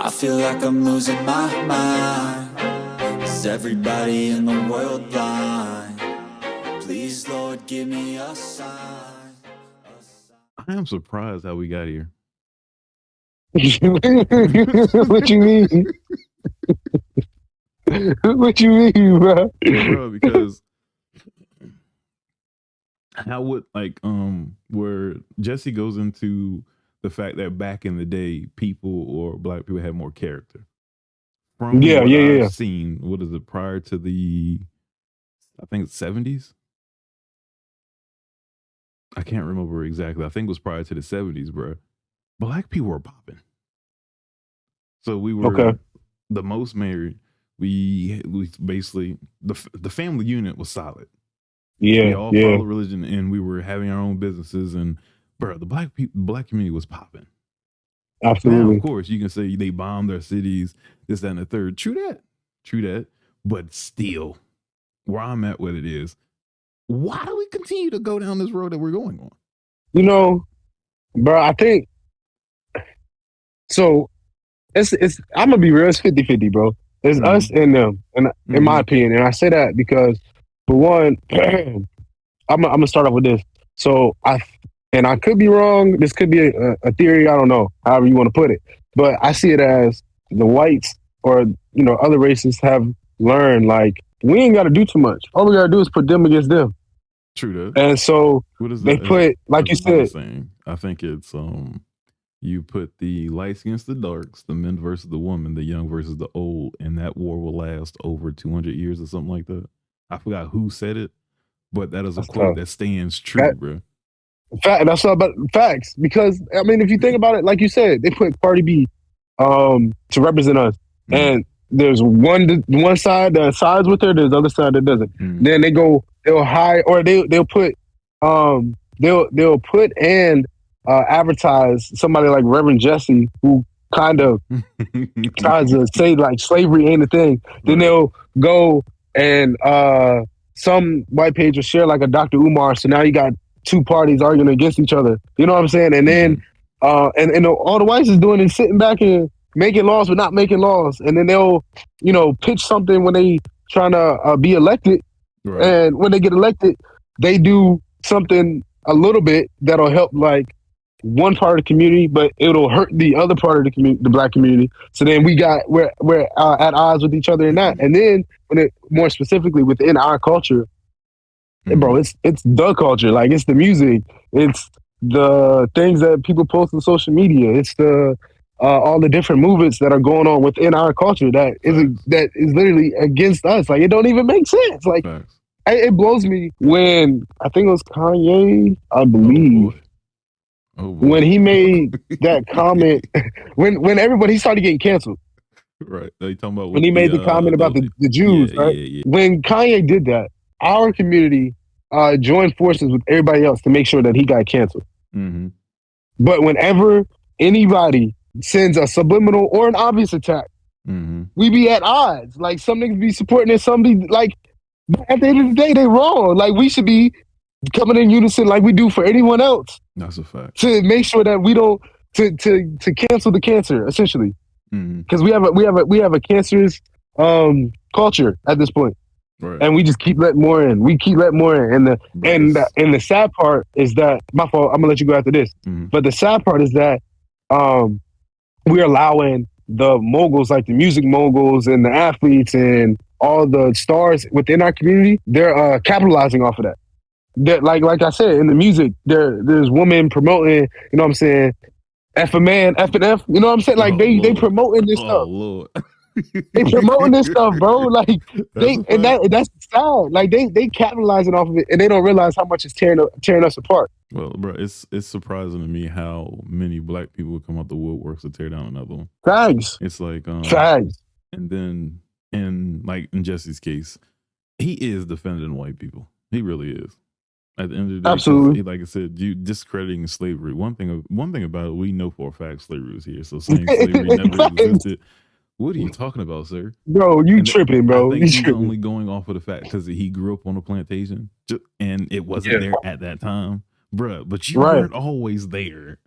I feel like I'm losing my mind. Is everybody in the world blind? Please, Lord, give me a sign. I am surprised how we got here. What you mean? What you mean, bro? Bro, because how would where Jesse goes into the fact that back in the day, people or black people had more character. From Yeah, what yeah, yeah. I've seen, what is it, prior to the, I think it's 70s? I can't remember exactly. I think it was prior to the 70s, bro. Black people were popping. So we were Okay. the most married. We basically, the family unit was solid. We Yeah, all yeah. followed religion, and we were having our own businesses. And bro, the black community was popping. Now, of Absolutely. course, you can say they bombed their cities, this, that, and the third. True that. But still, where I'm at with it is, why do we continue to go down this road that we're going on? You know, bro, I think so. It's I'm gonna be real. It's 50-50, bro. It's us and them, and in my opinion, and I say that because, for one, I'm gonna start off with this. So I could be wrong. This could be a theory. I don't know. However you want to put it, but I see it as the whites or other races have learned, like, we ain't got to do too much. All we gotta do is put them against them. True that. And so What is they that? put, like you said, Saying? I think it's you put the lights against the darks, the men versus the woman, the young versus the old, and that war will last over 200 years or something like that. I forgot who said it, but that is a quote that stands true, bro. That's all about facts. Because I mean, if you think about it, like you said, they put Cardi B to represent us, and there's one side that sides with her, there's the other side that doesn't. Then they'll hire, or they'll put they'll put and advertise somebody like Reverend Jesse, who kind of tries to say like slavery ain't a thing. Then they'll go and some white page will share like a Dr. Umar. So now you got two parties arguing against each other. You know what I'm saying? And then and all the whites is doing is sitting back and making laws but not making laws. And then they'll pitch something when they trying to be elected. Right. And when they get elected, they do something a little bit that'll help like one part of the community, but it'll hurt the other part of the community, the black community. So then we're at odds with each other in that. And then when it more specifically within our culture, bro, it's the culture. Like, it's the music, it's the things that people post on social media, it's the all the different movements that are going on within our culture that is literally against us. Like, it don't even make sense. Like, it blows me when I think it was Kanye, I believe. When he made that comment, when everybody started getting canceled. Right. Are you talking about when he made the comment about the Jews, right? Yeah. When Kanye did that, our community joined forces with everybody else to make sure that he got canceled. Mm-hmm. But whenever anybody sends a subliminal or an obvious attack, we be at odds. Like, some niggas be supporting it, some be like, at the end of the day, they wrong. Like, we should be coming in unison like we do for anyone else. That's a fact. To make sure that we don't to cancel the cancer, essentially, because we have a cancerous culture at this point, right. And we just keep letting more in. We keep letting more in, and the sad part is that, my fault. I'm gonna let you go after this, but the sad part is that we're allowing the moguls, like the music moguls and the athletes and all the stars within our community. They're capitalizing off of that. Like I said, in the music, there's women promoting, you know what I'm saying, F a man, F and F, you know what I'm saying? Like, they promoting this stuff. Lord. They promoting this stuff, bro. Like, that's sad. Like, they capitalizing off of it, and they don't realize how much it's tearing us apart. Well, bro, it's surprising to me how many black people come out the woodworks to tear down another one. Facts. It's like facts. And then in Jesse's case, he is defending white people. He really is. At the end of the day, absolutely. Like I said, you discrediting slavery. One thing about it, we know for a fact slavery was here. So saying slavery never existed. What are you talking about, sir? Bro, you tripping, bro. I think he's only going off of the fact because he grew up on a plantation and it wasn't there at that time, bruh. But you weren't always there.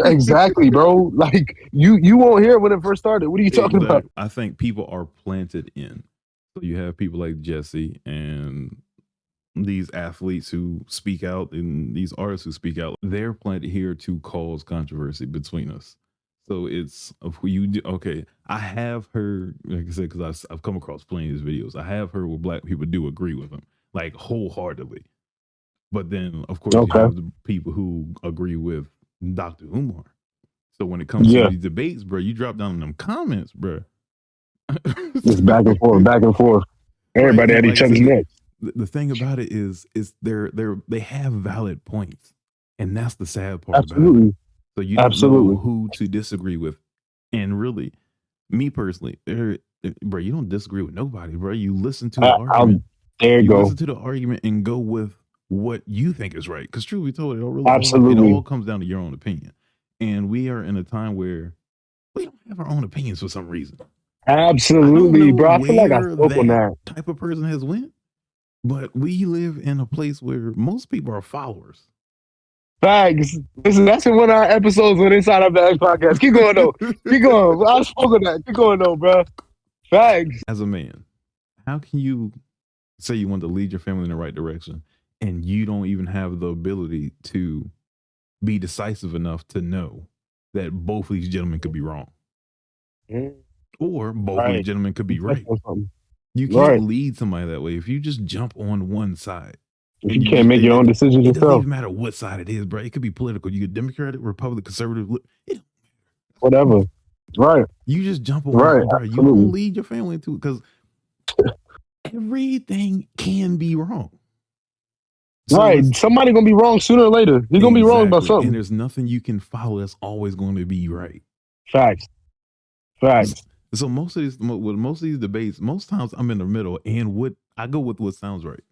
Exactly, bro. Like you won't hear it when it first started. What are you talking about? Exactly. I think people are planted in. So you have people like Jesse and these athletes who speak out and these artists who speak out. They're planted here to cause controversy between us. So it's of who you do. Okay, I have heard, like I said, because I've come across plenty of these videos. I have heard where black people do agree with them, like wholeheartedly. But then, of course, you Okay. have the people who agree with Dr. Umar. So when it comes to Yeah. these debates, bro, you drop down in them comments, bro. It's back and forth, back and forth. Everybody Right? at Like each I other's said, neck. the thing about it is they have valid points, and that's the sad part about it. Absolutely. So you don't Absolutely. know who to disagree with, and really, me personally, bro, you don't disagree with nobody, bro. You listen to the argument. There you You go. listen to the argument and go with what you think is right. Because truth be told, it Absolutely. all comes down to your own opinion. And we are in a time where we don't have our own opinions for some reason. Absolutely, bro. I feel like I spoke on that. Type of person has went, but we live in a place where most people are followers. Facts. Listen, that's in one of our episodes on Inside of the X podcast. Keep going though. Keep going. I spoke on that. Keep going though, bro. Facts. As a man, how can you say you want to lead your family in the right direction and you don't even have the ability to be decisive enough to know that both of these gentlemen could be wrong? Or both of these gentlemen could be right. You can't lead somebody that way if you just jump on one side. If you can't make your own decisions It doesn't yourself. even matter what side it is, bro. It could be political. You get Democratic, Republican, conservative. Whatever. Right. You just jump on Right. one, bro. You don't lead your family into it because everything can be wrong. So right. Somebody gonna be wrong sooner or later. You're gonna be wrong about something. And there's nothing you can follow that's always going to be right. Facts. Facts. So most of these debates, most times I'm in the middle, and I go with what sounds right.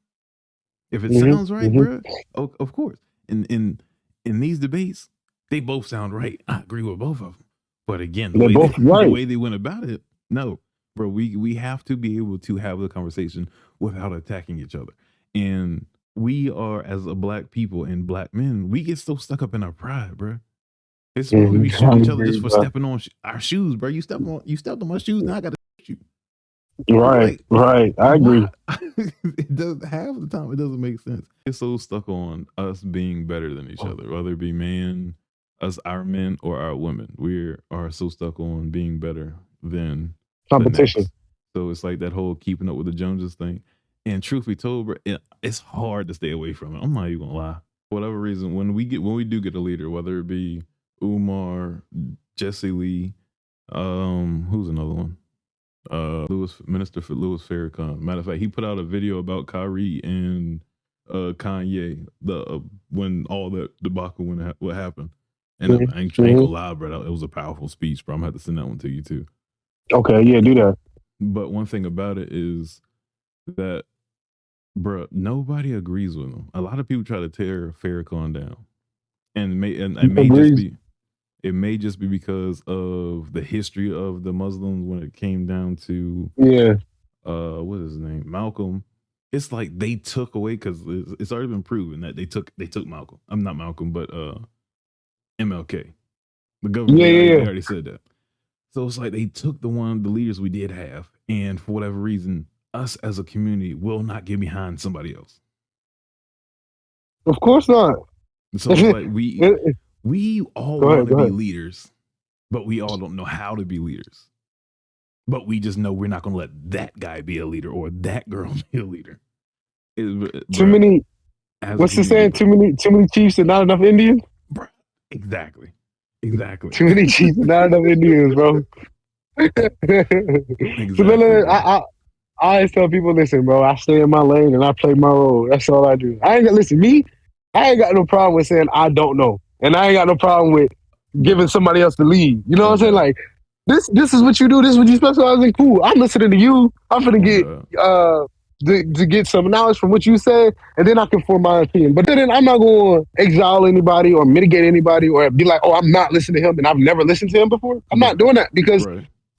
If it sounds right, bro, of course. In these debates, they both sound right. I agree with both of them. But again, the way they went about it, no, bro. We have to be able to have the conversation without attacking each other. And we are, as a black people and black men, we get so stuck up in our pride, bro. It's supposed to be shooting each other just for stepping on our shoes, bro. You stepped on my shoes, now I got to shoot you. Right, right. I agree. It does half the time it doesn't make sense. It's so stuck on us being better than each other, whether it be our men or our women. We are so stuck on being better than competition. So it's like that whole keeping up with the Joneses thing. And truth be told, bro, it's hard to stay away from it. I'm not even gonna lie. For whatever reason, when we do get a leader, whether it be Umar, Jesse Lee, who's another one? Minister for Louis Farrakhan. Matter of fact, he put out a video about Kyrie and Kanye when all that debacle what happened. And I ain't gonna lie, bro. It was a powerful speech, bro. I'm gonna have to send that one to you too. Okay, yeah, do that. But one thing about it is that, bro, nobody agrees with him. A lot of people try to tear Farrakhan down, and it may just be because of the history of the Muslims when it came down to what is his name, Malcolm. It's like they took away, because it's already been proven that they took Malcolm. I'm not Malcolm, but MLK. The government they already said that. So it's like they took the leaders we did have, and for whatever reason, us as a community will not get behind somebody else. Of course not. So it's like we all want to be leaders, but we all don't know how to be leaders. But we just know we're not going to let that guy be a leader or that girl be a leader. What's the saying? Too many chiefs and not enough Indians? Bro, exactly. Too many chiefs and not enough Indians, bro. Exactly. So I always tell people, listen, bro, I stay in my lane and I play my role. That's all I do. I ain't got no problem with saying I don't know. And I ain't got no problem with giving somebody else the lead. You know what I'm saying? Like, this is what you do. This is what you specialize in. Cool. I'm listening to you. I'm finna get to get some knowledge from what you said, and then I can form my opinion. But then I'm not going to exile anybody or mitigate anybody or be like, oh, I'm not listening to him and I've never listened to him before. I'm not doing that because,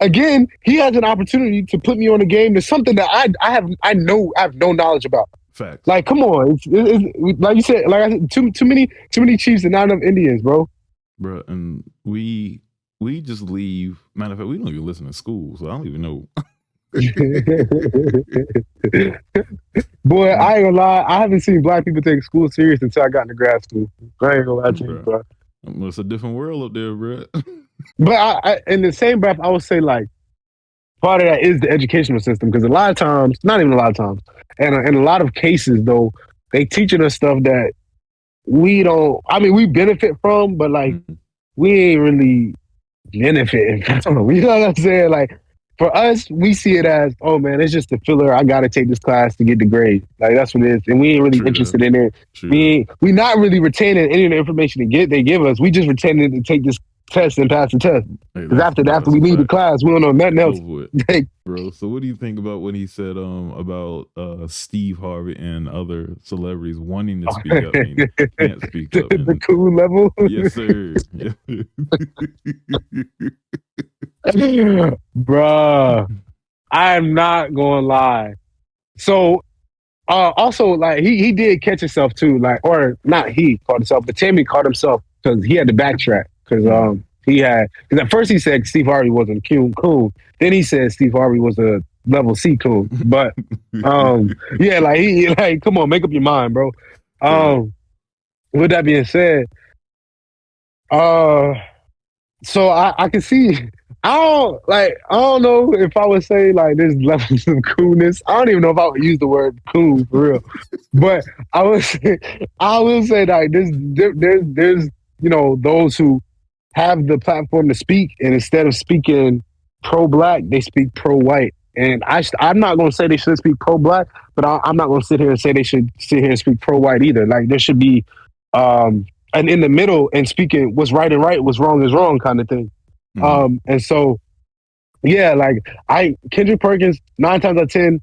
again, he has an opportunity to put me on a game to something that I have no knowledge about. Facts. Like, come on, it's like you said, like I said, too many chiefs and not enough Indians, bro. bro. And we just leave. Matter of fact, we don't even listen to school, so I don't even know. Boy, I ain't gonna lie. I haven't seen black people take school serious until I got into grad school. I ain't gonna lie to you, Bro, bro. it's a different world up there, bro. But in the same breath, I would say like part of that is the educational system because a lot of times, not even a lot of times, and in a lot of cases though, they teaching us stuff that we don't. I mean, we benefit from, but like we ain't really benefiting from. You know what I'm saying? Like for us, we see it as, oh man, it's just a filler. I gotta take this class to get the grade. Like that's what it is, and we ain't really True that. interested in it. True We not really retaining any of the information they give us. We just retaining to take this test and pass the test. Hey, Because after that's we a leave the fact. class, we don't know nothing else. Over it, Like, bro. So what do you think about when he said about Steve Harvey and other celebrities wanting to speak up and can't speak up? the And, cool level. yes, sir. Yeah. Bruh, I'm not gonna lie. So also like he did catch himself too, like or not he caught himself, but Tammy caught himself because he had to backtrack because he had because at first he said Steve Harvey wasn't cool. Then he said Steve Harvey was a level C cool. But yeah, like he like come on, make up your mind, bro. With that being said, so I can see. I don't know if I would say like there's levels of coolness. I don't even know if I would use the word cool for real, but I will say like there's those who have the platform to speak, and instead of speaking pro-black, they speak pro-white. And I'm not going to say they should speak pro-black, but I'm not going to sit here and say they should sit here and speak pro-white either. Like there should be an in the middle and speaking what's right and right, what's wrong is wrong kind of thing. And so yeah, like Kendrick Perkins 9 times out of 10,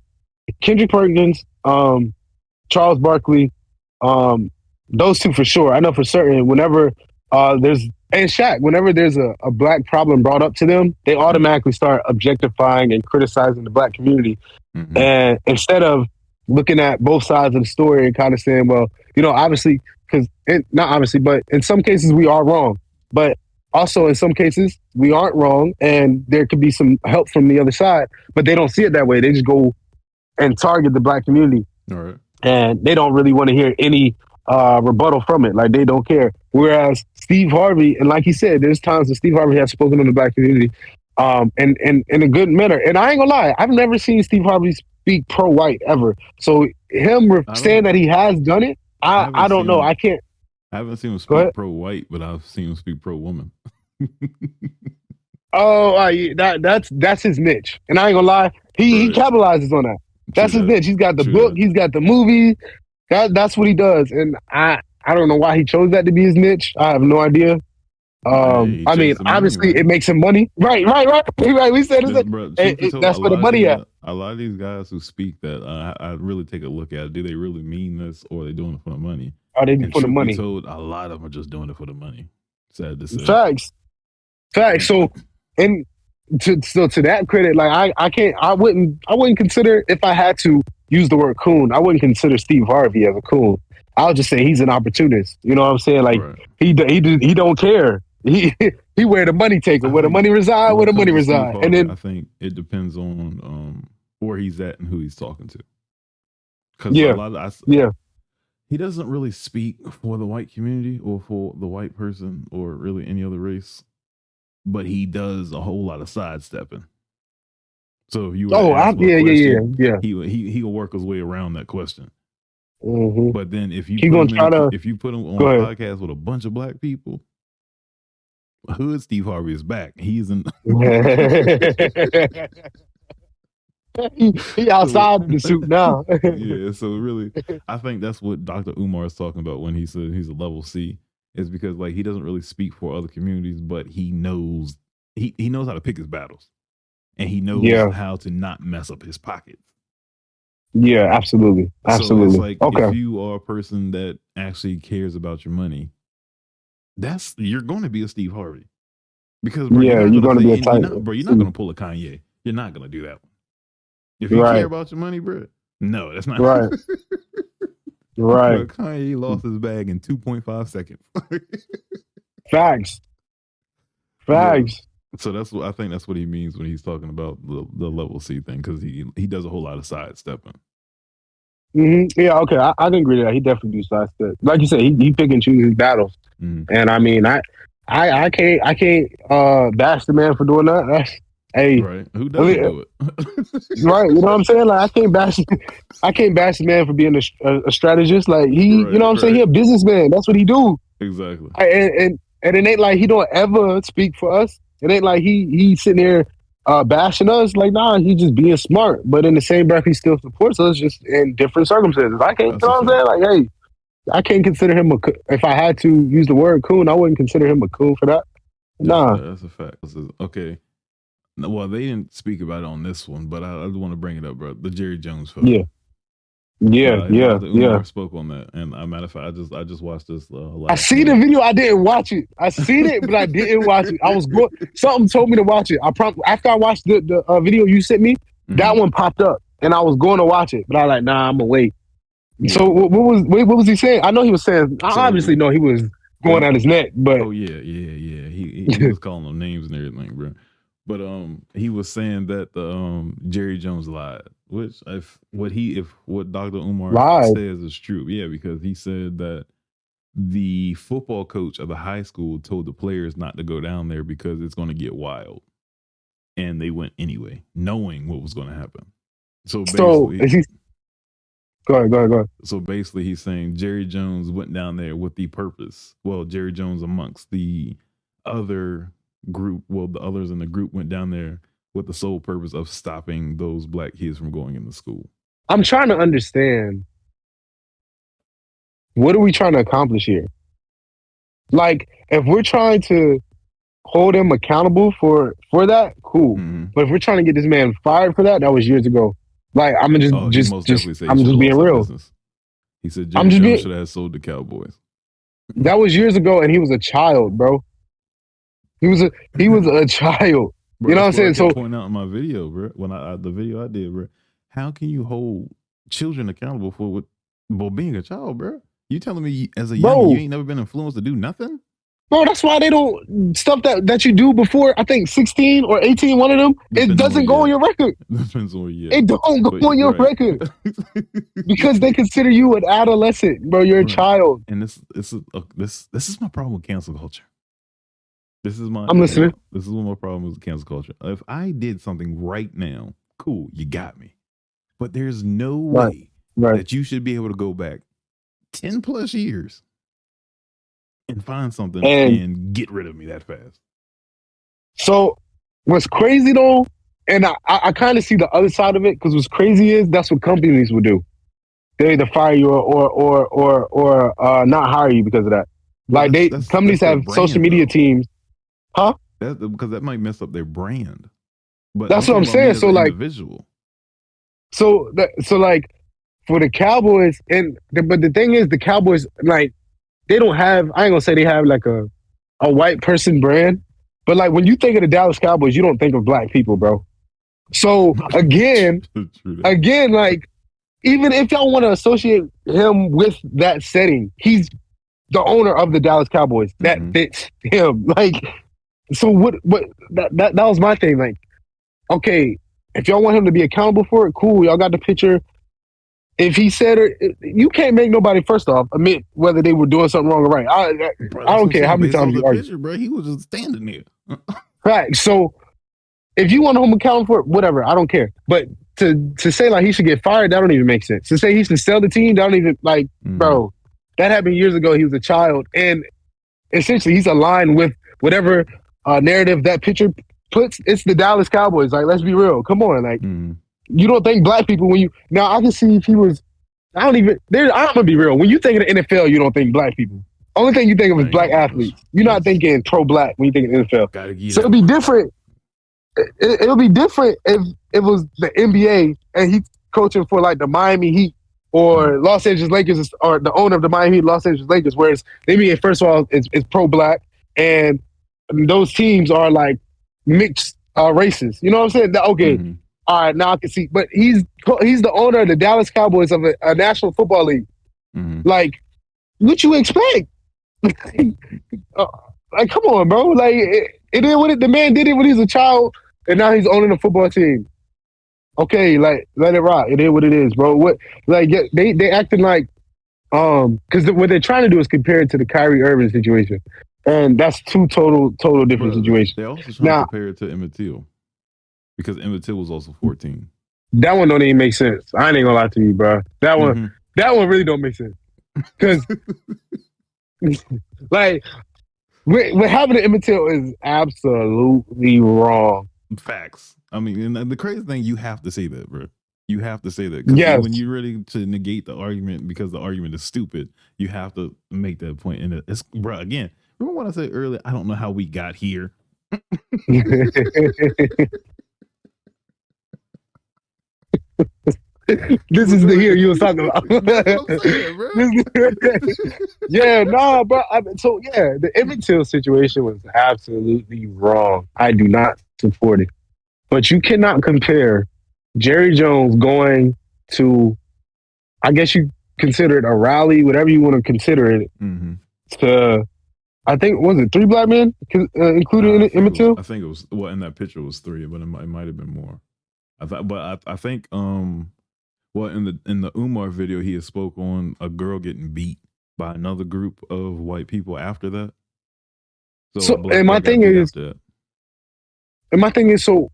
Kendrick Perkins, Charles Barkley, those two for sure. I know for certain. Whenever there's and Shaq, whenever there's a black problem brought up to them, they automatically start objectifying and criticizing the black community. And instead of looking at both sides of the story and kind of saying, well, obviously, because not obviously, but in some cases we are wrong, but also in some cases we aren't wrong, and there could be some help from the other side, but they don't see it that way. They just go and target the black community. All right. And they don't really want to hear any rebuttal from it. Like they don't care. Whereas Steve Harvey, and like he said, there's times that Steve Harvey has spoken on the black community, and in a good manner. And I ain't gonna lie, I've never seen Steve Harvey speak pro-white ever. So him saying that he has done it, I don't know. I can't. I haven't seen him speak pro-white, but I've seen him speak pro-woman. That's his niche, and I ain't gonna lie, he capitalizes on that. That's his niche. He's got the book. He's got the movie. That's what he does, and I don't know why he chose that to be his niche. I have no idea. I mean, obviously, it makes him money. Right. We said that's where the money at. A lot of these guys who speak that, I really take a look at. Do they really mean this, or are they doing it for the money? Are they for the money? Told, a lot of them are just doing it for the money. Sad to say. Facts. So, and to that credit, like I wouldn't consider, if I had to use the word coon, I wouldn't consider Steve Harvey as a coon. I'll just say he's an opportunist. You know what I'm saying? Like he don't care. He where the money taker, where the money reside, where the money reside. Harvey, and then I think it depends on where he's at and who he's talking to. Because he doesn't really speak for the white community or for the white person or really any other race, but he does a whole lot of sidestepping. So if you he'll work his way around that question. Mm-hmm. But then if you put him on a podcast with a bunch of black people, hood Steve Harvey is back. He's in. he outside of the suit now. Yeah, so really, I think that's what Dr. Umar is talking about when he said he's a level C, is because like he doesn't really speak for other communities, but he knows he knows how to pick his battles, and he knows how to not mess up his pockets. Yeah, absolutely. So it's like if you are a person that actually cares about your money, you're going to be a Steve Harvey, because you're going to be a type. You're not going to pull a Kanye. You're not going to do that one. If you care about your money, bro, no, that's not right. Right. Kanye lost his bag in 2.5 seconds. Facts. Yeah. Facts. So that's what I think. That's what he means when he's talking about the level C thing, because he does a whole lot of sidestepping. Yeah, okay. I can agree to that. He definitely do sidestep. Like you said, he pick and choose his battles. Mhm. And I mean, I can't bash the man for doing that. That's, hey, Right? Who doesn't do it? right? You know what I'm saying? Like I can't bash the man for being a strategist. Like he, you know what I'm saying? He a businessman. That's what he do. Exactly. And it ain't like he don't ever speak for us. It ain't like he sitting there bashing us. Like, nah, he just being smart. But in the same breath, he still supports us, just in different circumstances. I can't, you know what I'm saying? Like, hey, I can't consider him if I had to use the word coon, I wouldn't consider him a coon for that. Nah. That's a fact. Okay. Well, they didn't speak about it on this one, but I want to bring it up, bro. The Jerry Jones photo. Yeah. Umar spoke on that, and a matter of fact, I just watched this. I see the video. I didn't watch it. I seen it, but I didn't watch it. I was going. Something told me to watch it. After I watched the video you sent me, that one popped up, and I was going to watch it, but I was like, nah, I'm gonna wait. Yeah. So what was he saying? I know he was saying. I obviously know he was going at his neck, but yeah. He was calling them names and everything, bro. But he was saying that the Jerry Jones lied, which if what Dr. Umar says is true, yeah, because he said that the football coach of the high school told the players not to go down there because it's going to get wild, and they went anyway, knowing what was going to happen. So basically, go ahead. So basically, he's saying Jerry Jones went down there with the purpose. Well, Jerry Jones amongst the other group, the others in the group went down there with the sole purpose of stopping those black kids from going into school. I'm trying to understand, what are we trying to accomplish here? Like, if we're trying to hold him accountable for that, cool. But if we're trying to get this man fired for that was years ago. Like, I'm just being real. Business. He said Jerry Jones should have sold the Cowboys. That was years ago, and he was a child, bro. He was a child. Bro, you know what I'm saying? So point out in my video, bro, when the video I did, bro, how can you hold children accountable for being a child, bro? You telling me as a young you ain't never been influenced to do nothing? Bro, that's why they don't stuff that you do before, I think 16 or 18, one of them, it doesn't go on your record. Depends on you. It don't go on your record. Because they consider you an adolescent, bro. You're a child. And this is my problem with cancel culture. I'm listening. This is one of my problems with cancel culture. If I did something right now, cool, you got me. But there's no way that you should be able to go back 10 plus years and find something and get rid of me that fast. So what's crazy though, and I kind of see the other side of it, because what's crazy is that's what companies would do. They either fire you or not hire you because of that. Like companies have social media teams. Huh? Because that might mess up their brand. But that's what I'm saying. So like individual. So like for the Cowboys, but the thing is, the Cowboys, like, they don't have, I ain't gonna say they have like a white person brand, but like when you think of the Dallas Cowboys, you don't think of black people, bro. So again, like, even if y'all want to associate him with that setting, he's the owner of the Dallas Cowboys. That fits him. Like, so that was my thing. Like, okay, if y'all want him to be accountable for it, cool. Y'all got the picture. If he said it, you can't make nobody, first off, admit whether they were doing something wrong or right. I don't care how many times you argue. Picture, bro, he was just standing there. Right. So if you want him accountable for it, whatever, I don't care. But to say like he should get fired, that don't even make sense. To say he should sell the team, that don't even, like, bro, that happened years ago. He was a child, and essentially he's aligned with whatever narrative that picture puts. It's the Dallas Cowboys. Like, let's be real. Come on, like. You don't think black people when you... Now, I can see if he was... I'm gonna be real. When you think of the NFL, you don't think black people. Only thing you think of is black athletes. You're not thinking pro-black when you think of the NFL. So it'll be different. It'll be different if it was the NBA and he's coaching for like the Miami Heat or Los Angeles Lakers, or the owner of the Miami Heat, Los Angeles Lakers, whereas the NBA, first of all, is pro-black, and those teams are like mixed races. You know what I'm saying? Okay. All right, now I can see. But he's the owner of the Dallas Cowboys of a National Football League. Like, what you expect? Like, come on, bro. Like, it is what it. The man did it when he was a child, and now he's owning a football team. Okay, like, let it rock. It is what it is, bro. What, like, they acting like, because what they're trying to do is compare it to the Kyrie Irving situation, and that's two total different But situations. they're also trying to Now, compare it to Emmett Till because Emmett Till was also 14. that one don't even make sense. I ain't gonna lie to you, bro. That one really don't make sense. Because, like, what happened to Emmett Till is absolutely wrong. Facts. I mean, and the crazy thing, you have to say that, bro. You have to say that because Yes. when you're ready to negate the argument because the argument is stupid, you have to make that point. And it's, bro, again, remember what I said earlier? I don't know how we got here. This is the here you was talking about. That's what I'm saying, bro. Yeah, nah, bro. So yeah, the Emmett Till situation was absolutely wrong. I do not support it. But you cannot compare Jerry Jones going to, I guess you consider it a rally, whatever you want to consider it, to, I think, was it 3 black men, including Emmett Till? I think it was, well, in that picture it was 3, but it might have been more. I think, well, in the Umar video, he spoke on a girl getting beat by another group of white people after that. So and my thing is, so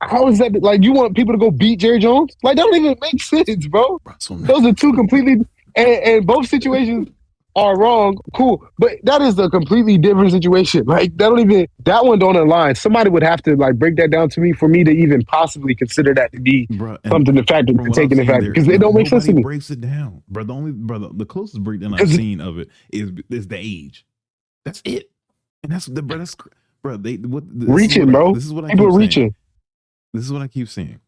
how is that? Like, you want people to go beat Jerry Jones? Like, that don't even make sense, bro. Those are two completely, and both situations are wrong. Cool, but that is a completely different situation. Like, that one don't align. Somebody would have to like break that down to me for me to even possibly consider that to be something to factor, to take into factor, because it don't make sense to me. Breaks it down, bro. The closest breakdown I've seen of it is the age. That's it, and that's bro. Reaching, bro. This is what I people keep reaching. Saying. This is what I keep saying.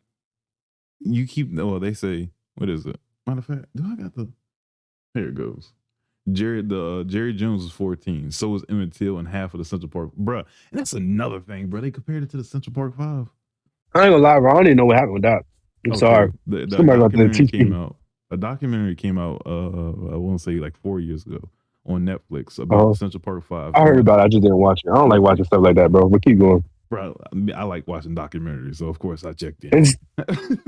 You keep, they say, what is it? Matter of fact, do I got the, here it goes. Jerry Jones was 14. So was Emmett Till and half of the Central Park. Bruh, and that's another thing, bro. They compared it to the Central Park 5. I ain't gonna lie, bro. I don't even know what happened with that. I'm sorry. The documentary came out. A documentary came out, I want to say like 4 years ago on Netflix about the Central Park 5. I heard about it. I just didn't watch it. I don't like watching stuff like that, bro. But keep going. Bro, I like watching documentaries, so of course I checked in.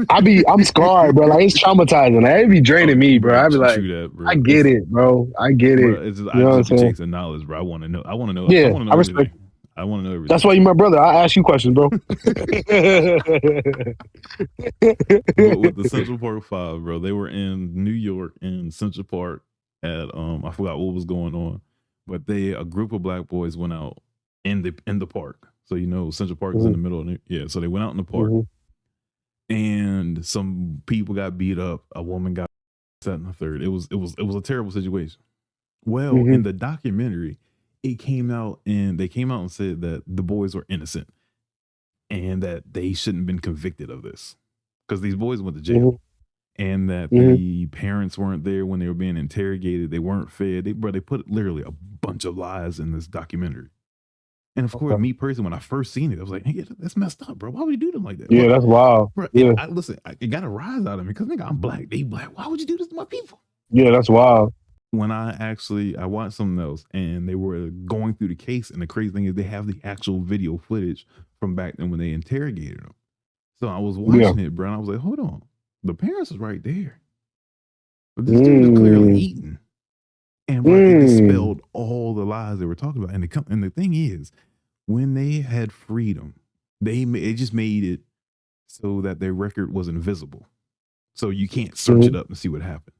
I'm scarred, bro. Like, it's traumatizing. Like, it be draining me, bro. I be like, I get it, bro. I get it. It's just, I just be chasing knowledge, bro. I want to know. Yeah, I respect. I want to know everything. That's why you my brother. I ask you questions, bro. With the Central Park 5, bro, they were in New York in Central Park at I forgot what was going on, but a group of black boys went out in the park. So Central Park is in the middle of it. So they went out in the park, and some people got beat up. A woman got set in the third. It was a terrible situation. Well, in the documentary, they came out and said that the boys were innocent and that they shouldn't have been convicted of this because these boys went to jail, and that the parents weren't there when they were being interrogated. They weren't fed. They put literally a bunch of lies in this documentary. And of course, me personally, when I first seen it, I was like, hey, that's messed up, bro. Why would you do them like that? Yeah, that's wild. Bro, yeah. It got a rise out of me because nigga, I'm black. They black. Why would you do this to my people? Yeah, that's wild. When I watched something else and they were going through the case, and the crazy thing is they have the actual video footage from back then when they interrogated them. So I was watching it, bro, and I was like, hold on. The parents is right there. But this dude is clearly eating. And bro, it dispelled all the lies they were talking about. And the thing is, when they had freedom, it just made it so that their record was invisible. So you can't search it up and see what happened.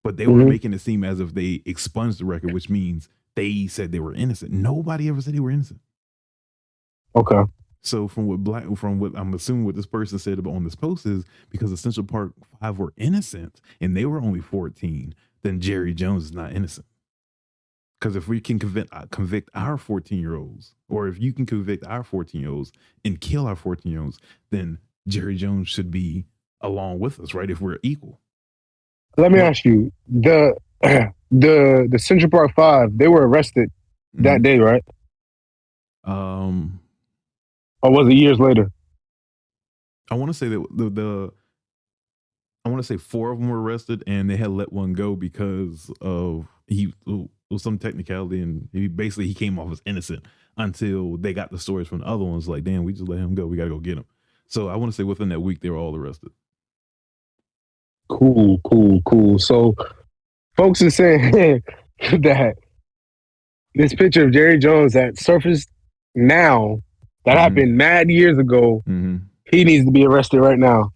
But they were making it seem as if they expunged the record, which means they said they were innocent. Nobody ever said they were innocent. Okay. So from what I'm assuming what this person said about on this post is because the Central Park 5 were innocent and they were only 14, then Jerry Jones is not innocent. Because if we can convict our 14-year-olds, or if you can convict our 14-year-olds and kill our 14-year-olds, then Jerry Jones should be along with us, right? If we're equal. Let me ask you, the Central Park 5, they were arrested that day, right? Or was it years later? I want to say that I want to say 4 of them were arrested, and they had let one go because of was some technicality, and he came off as innocent until they got the stories from the other ones. Like, damn, we just let him go. We got to go get him. So I want to say within that week they were all arrested. Cool. So folks are saying that this picture of Jerry Jones that surfaced now, that happened mad years ago, he needs to be arrested right now.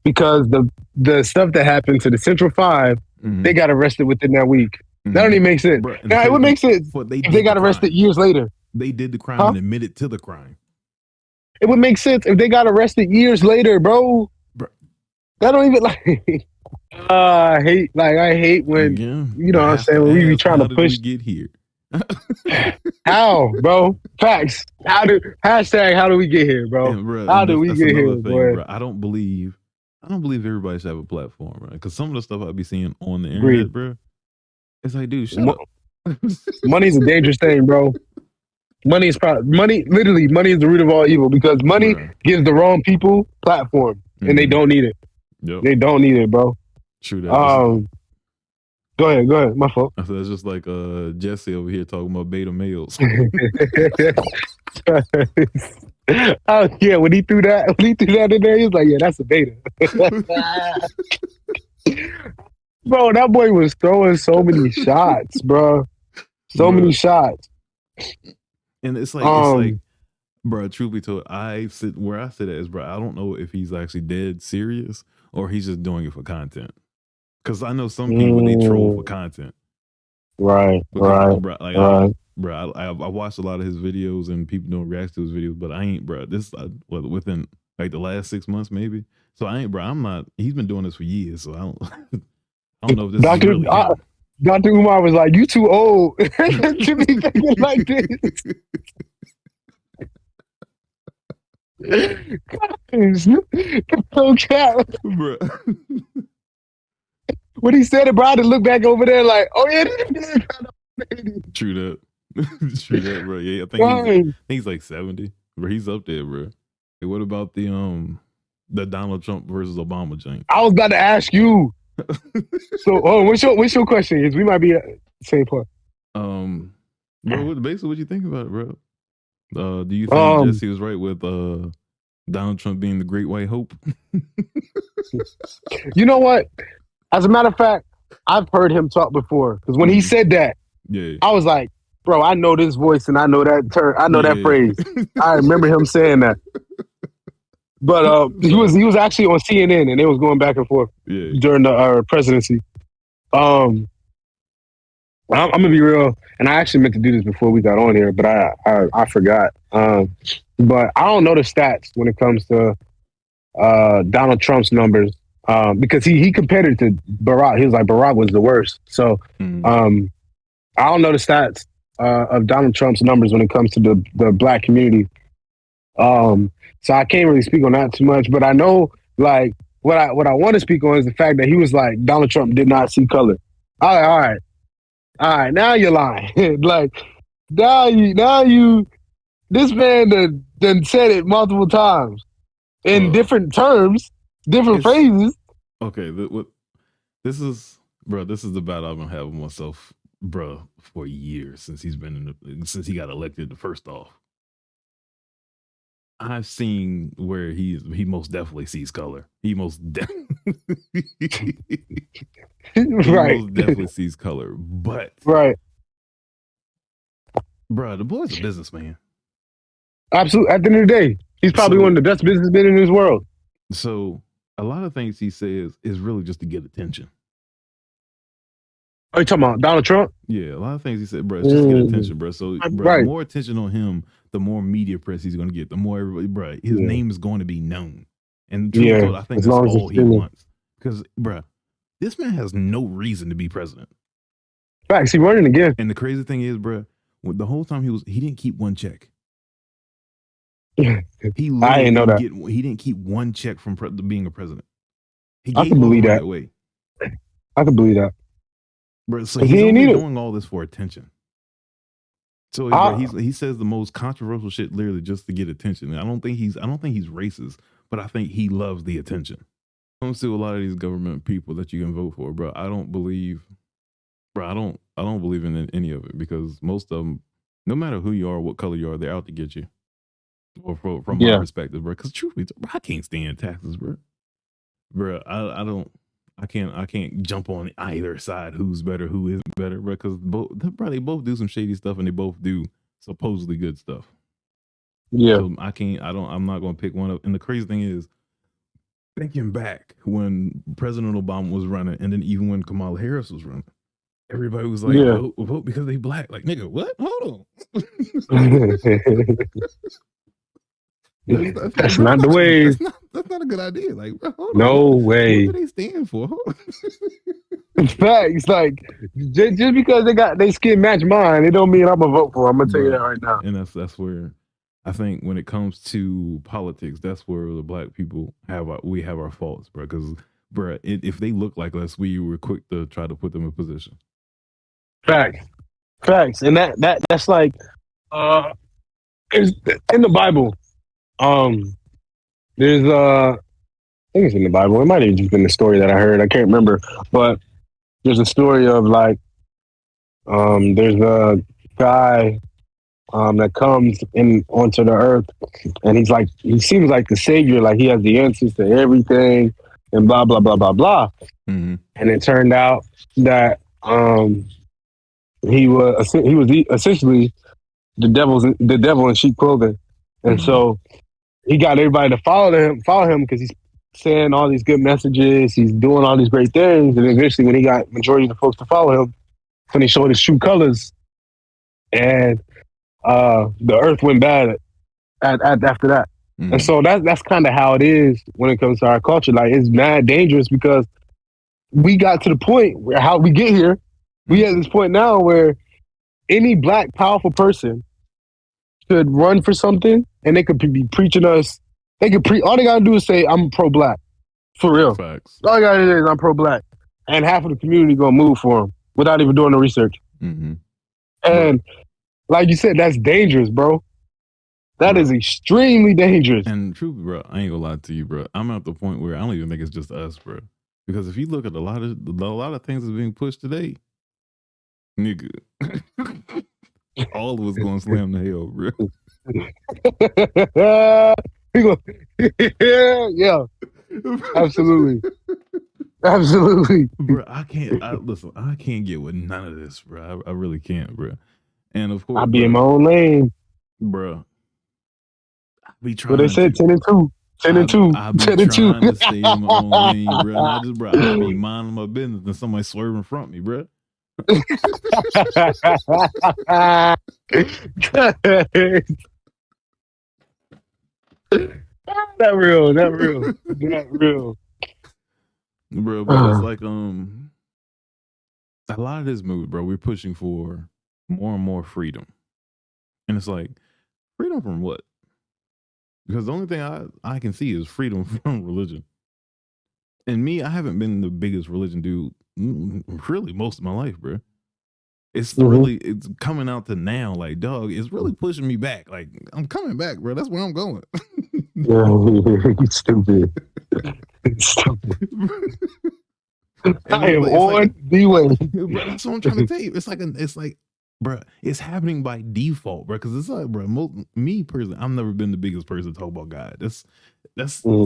Because the stuff that happened to the Central Five, they got arrested within that week. That don't even make sense. Bruh, Now, it would make sense if they got arrested years later. They did the crime and admitted to the crime. It would make sense if they got arrested years later, bro. That don't even like. I hate when you know what I'm saying, when we be trying to push. We get here? How, bro? Facts. How do we get here, bro? How do we get here, bro? I don't believe everybody should have a platform, right? Because some of the stuff I be seeing on the internet, bro, it's like, dude, shut up. Money's a dangerous thing, bro. Money is literally money is the root of all evil, because money gives the wrong people platform, and they don't need it. Yep. They don't need it, bro. True that. Go ahead. My fault. So that's just like Jesse over here talking about beta males. Oh yeah, when he threw that in there, he was like, "Yeah, that's a beta." Bro, that boy was throwing so many shots, bro. Many shots. And it's like, bro, truth be told, where I sit at is, bro, I don't know if he's actually dead serious or he's just doing it for content. Because I know some people, they troll for content. Right. Bro, I watched a lot of his videos and people don't react to his videos, but I ain't, bro. Within like the last 6 months, maybe. So I ain't, bro. I'm not. He's been doing this for years, so I don't. I don't know if this is really him. Dr. Umar was like, "You too old to be thinking like this." No cap, bro. When he said it, bro, I had to look back over there like, "Oh yeah." True that, bro. Yeah, I think he's like 70, bro. He's up there, bro. Hey, what about the Donald Trump versus Obama joint? I was about to ask you. So, what's your question? Is we might be at the same point. Bro, basically, what you think about it, bro? Do you think Jesse was right with Donald Trump being the great white hope? You know what? As a matter of fact, I've heard him talk before, because when he said that, I was like, bro, I know this voice and I know that term, I know that phrase. I remember him saying that. But he was actually on CNN and they was going back and forth during the presidency. I'm gonna be real, and I actually meant to do this before we got on here, but I forgot. But I don't know the stats when it comes to Donald Trump's numbers, because he compared it to Barack. He was like, Barack was the worst. So I don't know the stats of Donald Trump's numbers when it comes to the black community. So I can't really speak on that too much, but I know, like, what I want to speak on is the fact that he was like, Donald Trump did not see color. All right, now you're lying. Like, now you, this man done said it multiple times in different terms, different phrases. Okay, this is the battle I've been having myself, bro, for years since he got elected. First off, I've seen where he most definitely sees color. He most definitely sees color. But bro, the boy's a businessman. Absolutely. At the end of the day, he's probably one of the best businessmen in this world. So a lot of things he says is really just to get attention. Are you talking about Donald Trump? Yeah, a lot of things he said, bro, it's just to get attention, bro. So, bro, the more attention on him, the more media press he's going to get. The more everybody, bro, his name is going to be known. And I think that's all he wants. Because, bro, this man has no reason to be president. Facts, he running again. And the crazy thing is, bro, the whole time he didn't keep one check. I didn't know that. He didn't keep one check from being a president. I can believe that. I can believe that. Bro, so he's only doing all this for attention. So he says the most controversial shit literally just to get attention. And I don't think he's racist, but I think he loves the attention. Comes to a lot of these government people that you can vote for, bro. I don't I don't believe in any of it because most of them, no matter who you are, what color you are, they're out to get you. Or from my Yeah. perspective, bro. Because truth be told, I can't stand taxes, bro. Bro, I don't. I can't jump on either side. Who's better? Who isn't better? Bro, because they both do some shady stuff and they both do supposedly good stuff. Yeah. So I can't. I'm not going to pick one up. And the crazy thing is, thinking back when President Obama was running, and then even when Kamala Harris was running, everybody was like, Yeah. vote because they black. Like, nigga, what? Hold on. That's bro, not the way. that's not a good idea. Like, bro, hold on. No What way. do they stand for? Facts. Like just because they skin match mine, it don't mean I'm gonna vote for 'em. I'm gonna tell you that right now. And that's where I think when it comes to politics, that's where the black people have our faults, bro. Because, bro, if they look like us, we were quick to try to put them in position. Facts. And that's like it's in the Bible. There's I think it's in the Bible. It might have just been the story that I heard. I can't remember, but there's a story of like there's a guy that comes in onto the earth, and he seems like the savior, like he has the answers to everything, and blah blah blah blah blah. Mm-hmm. And it turned out that he was essentially the devil in sheep clothing, and so he got everybody to follow him because he's saying all these good messages, he's doing all these great things, and eventually when he got majority of the folks to follow him, when he showed his true colors, and the earth went bad after that. Mm-hmm. And so that's kind of how it is when it comes to our culture. Like it's mad dangerous because we got to the point where how we get here. We at this point now where any black powerful person could run for something and they could be preaching us. They could all they gotta do is say I'm pro-black, for real. Facts. All they gotta do is I'm pro-black, and half of the community gonna move for them without even doing the research. Mm-hmm. And like you said, that's dangerous, bro. That is extremely dangerous. And truth, bro, I ain't gonna lie to you, bro. I'm at the point where I don't even think it's just us, bro. Because if you look at a lot of things that's being pushed today, nigga, all of us gonna slam the hell, bro. Yeah, absolutely, absolutely, bro. I can't get with none of this, bro. I really can't, bro. And of course, I'll be in my own lane, bro. I be trying. But they said 10 and 2. 10 and 2. I be 10 and 2. trying to stay in my own lane, bro. And I be minding my business and somebody swerving from me, bro. Not real. Bro, but it's like a lot of this movie, bro, we're pushing for more and more freedom. And it's like, freedom from what? Because the only thing I can see is freedom from religion. And me, I haven't been the biggest religion dude really most of my life, bro. It's really, it's coming out to now, like, dog, it's really pushing me back. Like, I'm coming back, bro. That's where I'm going. You stupid. I am on the way. Bro, that's what I'm trying to tell you. It's like, bro, it's happening by default, bro. Because it's like, bro, me personally, I've never been the biggest person to talk about God. That's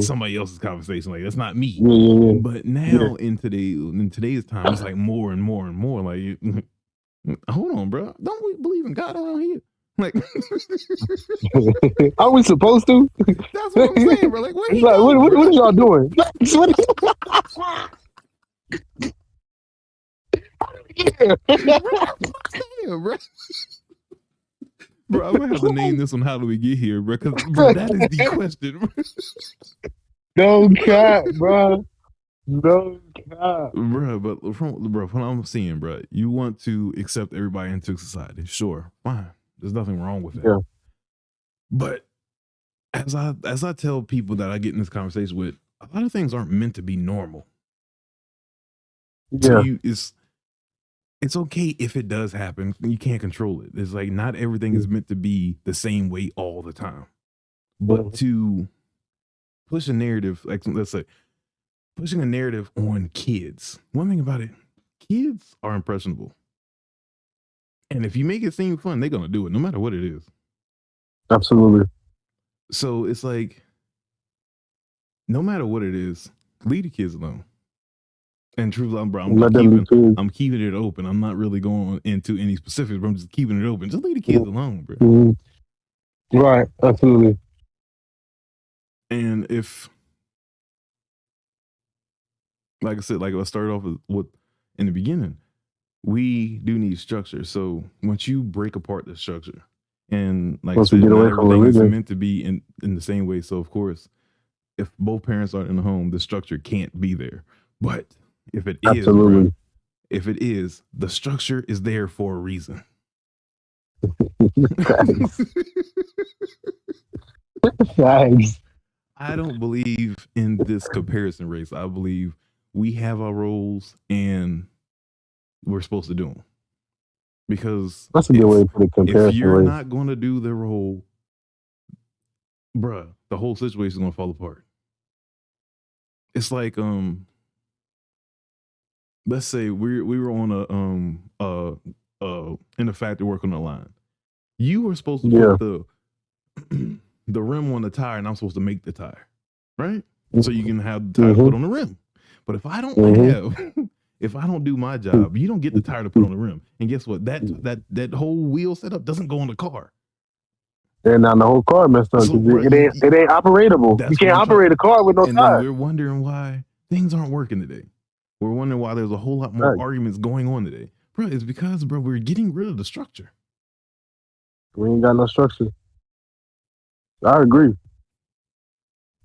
somebody else's conversation. Like, that's not me. But now in today's time, it's like more and more and more. Like, hold on, bro. Don't we believe in God around here? Like, are we supposed to? That's what I'm saying, bro. Like, what are y'all doing? Bro. Bro, I'm gonna have to name this one. How do we get here, bro? Because that is the question. No cap, bro. No cap, bro. But from what I'm seeing, bro, you want to accept everybody into society. Sure, fine. There's nothing wrong with that. Yeah. But as I tell people that I get in this conversation with, a lot of things aren't meant to be normal. Yeah. To you, it's okay if it does happen. You can't control it. It's like not everything is meant to be the same way all the time. But to push a narrative, like let's say, pushing a narrative on kids. One thing about it, kids are impressionable. And if you make it seem fun, they're gonna do it no matter what it is. Absolutely. So it's like, no matter what it is, leave the kids alone. And truthfully, Let them be kids. I'm keeping it open. I'm not really going into any specifics, but I'm just keeping it open. Just leave the kids alone, bro. Mm-hmm. Right, absolutely. And if, like I said, like I started off with in the beginning, we do need structure. So once you break apart the structure, and like Once I we said, get not away from everything is religion. meant to be in the same way. So of course, if both parents aren't in the home, the structure can't be there. But if it is, Absolutely. bro, if it is, the structure is there for a reason. Thanks. I don't believe in this comparison race. I believe we have our roles and we're supposed to do them. Because That's a good way to put it. if Comparison you're race. not going to do the role, bruh, the whole situation is going to fall apart. It's like, let's say we were on in a factory working on a line. You were supposed to put the rim on the tire, and I'm supposed to make the tire, right? So you can have the tire put on the rim. But if I don't have, if I don't do my job, you don't get the tire to put on the rim. And guess what? That whole wheel setup doesn't go on the car. And now the whole car messed up. So, it ain't operatable. You can't operate a car with no and tire. then we're wondering why things aren't working today. We're wondering why there's a whole lot more arguments going on today. Bro, it's because, bro, we're getting rid of the structure. We ain't got no structure. I agree.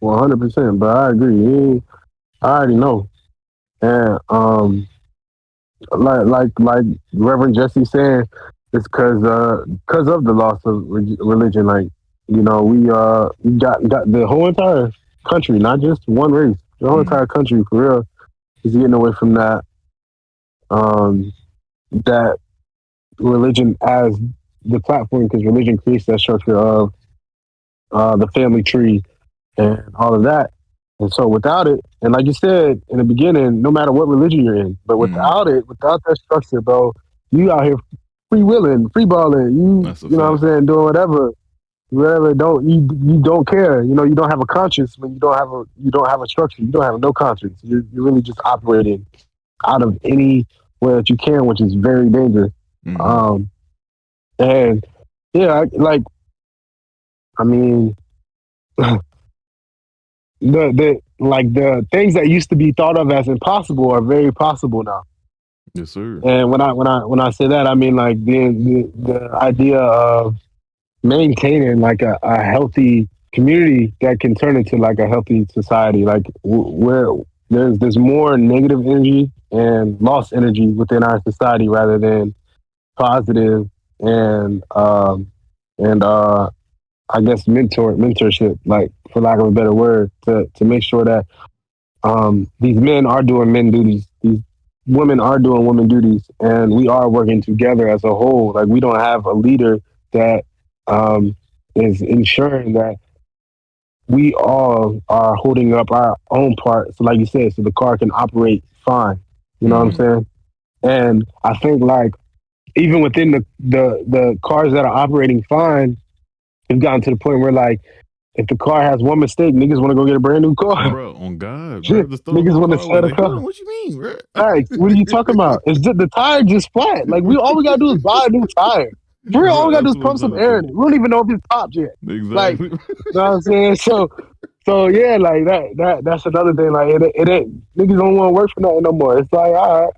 100%, but I agree. I already know. And like Reverend Jesse saying, it's because of the loss of religion. Like, we got the whole entire country, not just one race. The whole entire country, for real, is getting away from that that religion as the platform, because religion creates that structure of the family tree and all of that. And so without it, and like you said in the beginning, no matter what religion you're in, but without that structure, bro, you out here free willing, free balling, you know what I'm saying, doing whatever. Don't you don't care. You don't have a conscience when you don't have a structure. You don't have no conscience. You're really just operating out of any way that you can, which is very dangerous. And yeah, I mean, the things that used to be thought of as impossible are very possible now. Yes, sir. And when I say that, I mean like the idea of maintaining like a healthy community that can turn into like a healthy society, like where there's more negative energy and lost energy within our society rather than positive and I guess mentorship, like for lack of a better word, to make sure that these men are doing men duties, these women are doing women duties, and we are working together as a whole. Like we don't have a leader that is ensuring that we all are holding up our own part. So like you said, so the car can operate fine. You know what I'm saying? And I think like even within the cars that are operating fine, we've gotten to the point where like if the car has one mistake, niggas want to go get a brand new car. Bro, on God, bro. Niggas want to sell the car. What you mean, bro? Right, what are you talking about? It's just the tire just flat. Like all we gotta do is buy a new tire. For real, all we gotta do is pump some air in it. We don't even know if it's popped yet. Exactly. Like, you know what I'm saying? So yeah, like that's another thing. Like it ain't niggas don't want to work for nothing no more. It's like, all right,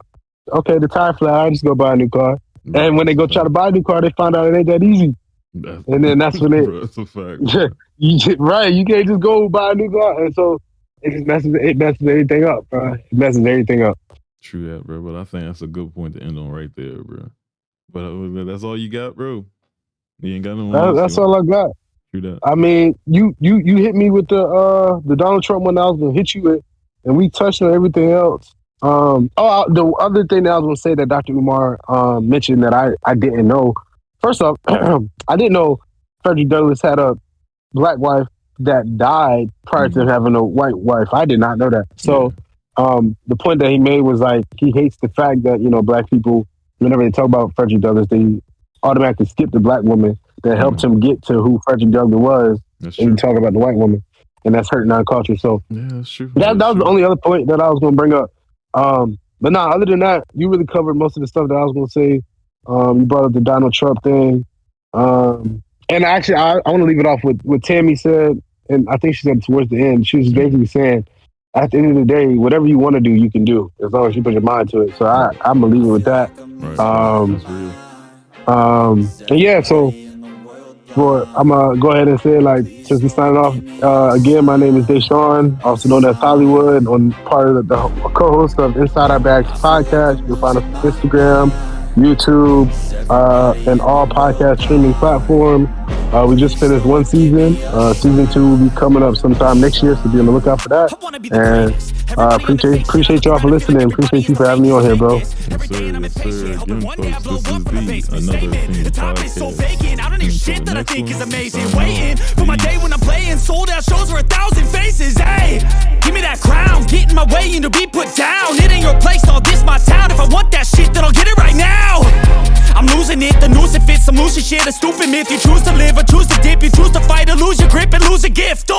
okay, the tire flat, I just go buy a new car. And when they go try to buy a new car, they find out it ain't that easy. And then that's when that's a fact. Right, you can't just go buy a new car, and so it messes everything up, bro. It messes everything up. True that, bro. But I think that's a good point to end on right there, bro. But that's all you got, bro. You ain't got no one. That's all I got. True that. I mean, you hit me with the Donald Trump one. I was gonna hit you with, and we touched on everything else. The other thing that I was gonna say that Dr. Umar mentioned that I didn't know. First off, I didn't know Frederick Douglass had a black wife that died prior to him having a white wife. I did not know that. So the point that he made was like he hates the fact that black people, whenever they talk about Frederick Douglass, they automatically skip the black woman that helped him get to who Frederick Douglass was. That's And true. you talk about the white woman, and that's hurting our culture. So Yeah, that's true. that was the only other point that I was going to bring up. But nah, other than that, you really covered most of the stuff that I was going to say. You brought up the Donald Trump thing. And actually, I want to leave it off with what Tammy said, and I think she said towards the end. She was basically saying, at the end of the day, whatever you want to do, you can do, as long as you put your mind to it. So I'm going to leave it with that. Right. That's real. And yeah, so I'm going to go ahead and say, like, since we signed off, again, my name is Deshaun, also known as Hollywood, on part of the co-host of Inside Our Bags podcast. You can find us on Instagram, YouTube, and all podcast streaming platforms. We just finished one season. Season 2 will be coming up sometime next year, so be on the lookout for that. And appreciate y'all for listening. Appreciate you for having me on here, bro. Yes, sir. Again, folks, this is Another Opinion podcast. I don't need shit that I think is amazing. Sign Waiting off. for my day when I'm playing sold out shows for 1,000 faces. Hey, give me that crown, get in my way and to be put down. It ain't your place, all this my town. If I want that shit, then I'll get it right now. I'm losing it, the noose it fits. I'm losing shit, a stupid myth. You choose to live or choose to dip. You choose to fight or lose your grip and lose a gift.